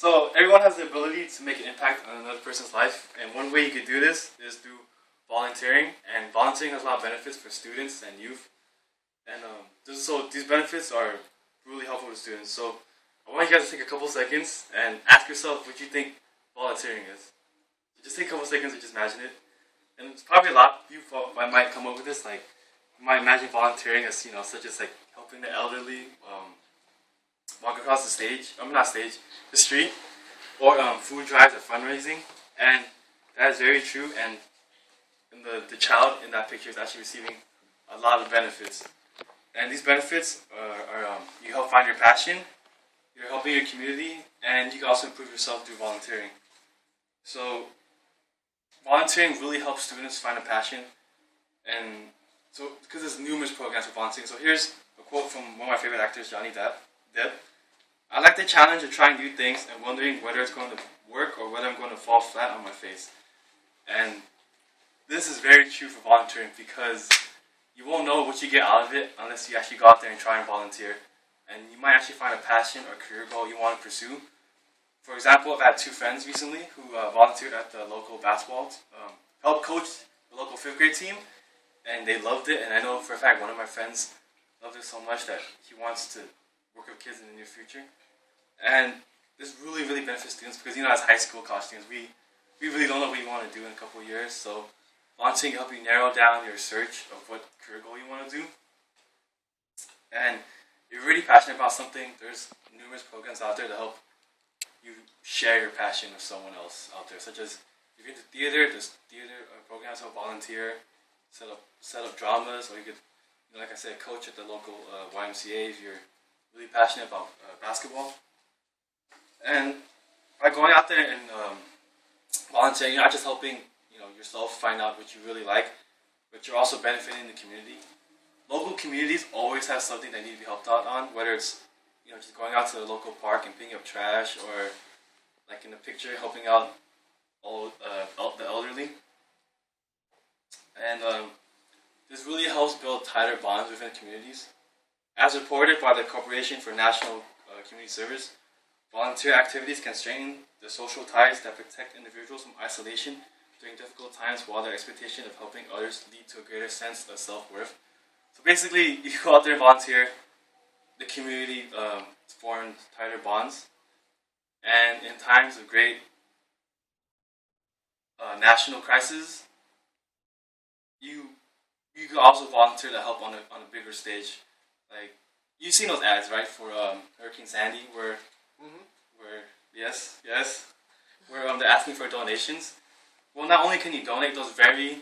So everyone has the ability to make an impact on another person's life, and one way you could do this is through volunteering. And volunteering has a lot of benefits for students and youth. And so these benefits are really helpful to students. So I want you guys to take a couple seconds and ask yourself what you think volunteering is. So just take a couple seconds and just imagine it. And it's probably a lot of you might come up with this. Like you might imagine volunteering as such as like helping the elderly walk across the stage. Not stage, the street, or food drives or fundraising. And that is very true. And the child in that picture is actually receiving a lot of benefits. And these benefits are you help find your passion, you're helping your community, and you can also improve yourself through volunteering. So volunteering really helps students find a passion, and so because there's numerous programs for volunteering. So here's a quote from one of my favorite actors, Johnny Depp. I like the challenge of trying new things and wondering whether it's going to work or whether I'm going to fall flat on my face. And this is very true for volunteering because you won't know what you get out of it unless you actually go out there and try and volunteer. And you might actually find a passion or career goal you want to pursue. For example, I've had two friends recently who volunteered at the local basketball, helped coach the local 5th grade team, and they loved it. And I know for a fact one of my friends loved it so much that he wants to work with kids in the near future. And this really, really benefits students because, as high school college students, we really don't know what we want to do in a couple of years. So volunteering can help you narrow down your search of what career goal you want to do. And if you're really passionate about something, there's numerous programs out there to help you share your passion with someone else out there. Such as if you're into theater, there's theater programs to help volunteer, set up dramas, or you could, like I said, coach at the local YMCA if you're really passionate about basketball. And by going out there and volunteering, you're not just helping yourself find out what you really like, but you're also benefiting the community. Local communities always have something they need to be helped out on, whether it's just going out to the local park and picking up trash, or like in the picture, helping out the elderly. And this really helps build tighter bonds within communities. As reported by the Corporation for National Community Service, volunteer activities can strengthen the social ties that protect individuals from isolation during difficult times, while their expectation of helping others lead to a greater sense of self-worth. So basically, you go out there and volunteer, the community forms tighter bonds, and in times of great national crisis, you can also volunteer to help on a bigger stage. Like you've seen those ads, right, for Hurricane Sandy, where yes, where they're asking for donations. Well, not only can you donate, those very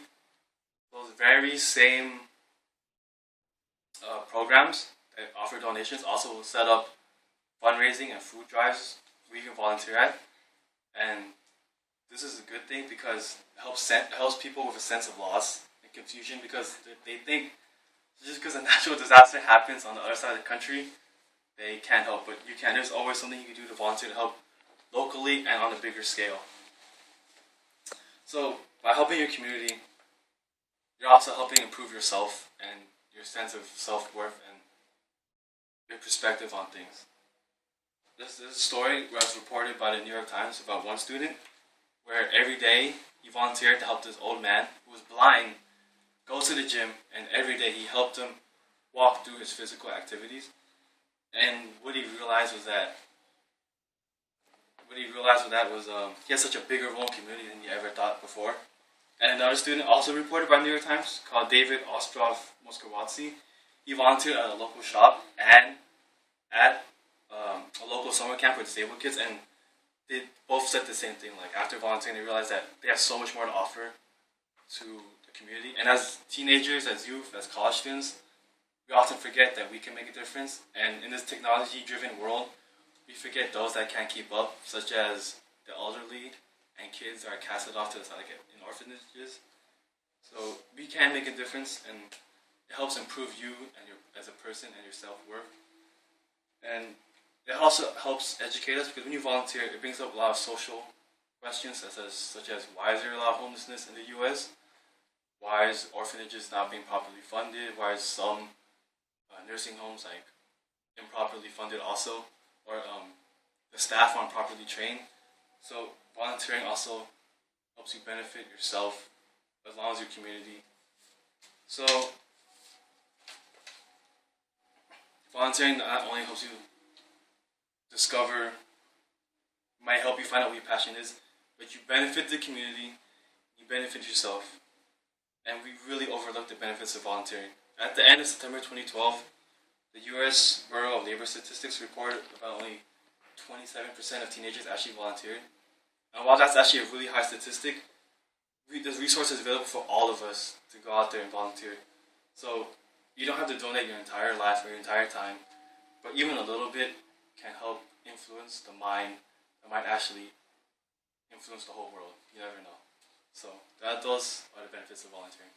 same programs that offer donations also will set up fundraising and food drives where you can volunteer at. And this is a good thing because it helps people with a sense of loss and confusion, because they think just because a natural disaster happens on the other side of the country, they can't help. But you can. There's always something you can do to volunteer to help locally and on a bigger scale. So by helping your community, you're also helping improve yourself and your sense of self-worth and your perspective on things. This story was reported by the New York Times about one student where every day he volunteered to help this old man who was blind go to the gym, and every day he helped him walk through his physical activities. And what he realized was that he had such a bigger role in community than he ever thought before. And another student, also reported by the New York Times, called David Ostrov Moskowatzy, he volunteered at a local shop and at a local summer camp for disabled kids, and they both said the same thing. Like after volunteering, they realized that they have so much more to offer to the community. And as teenagers, as youth, as college students, we often forget that we can make a difference. And in this technology-driven world, we forget those that can't keep up, such as the elderly and kids that are casted off to the side, like in orphanages. So we can make a difference, and it helps improve you and as a person and your self-worth. And it also helps educate us, because when you volunteer, it brings up a lot of social questions, such as why is there a lot of homelessness in the U.S.? Why is orphanages not being properly funded? Why is some nursing homes improperly funded also? Or the staff aren't properly trained. So volunteering also helps you benefit yourself as long as your community. So volunteering not only helps you discover, might help you find out what your passion is, but you benefit the community, you benefit yourself, and we really overlook the benefits of volunteering. At the end of September 2012, the U.S. Bureau of Labor Statistics reported about only 27% of teenagers actually volunteered. And while that's actually a really high statistic, there's resources available for all of us to go out there and volunteer. So you don't have to donate your entire life or your entire time, but even a little bit can help influence the mind that might actually influence the whole world. You never know. So those are the benefits of volunteering.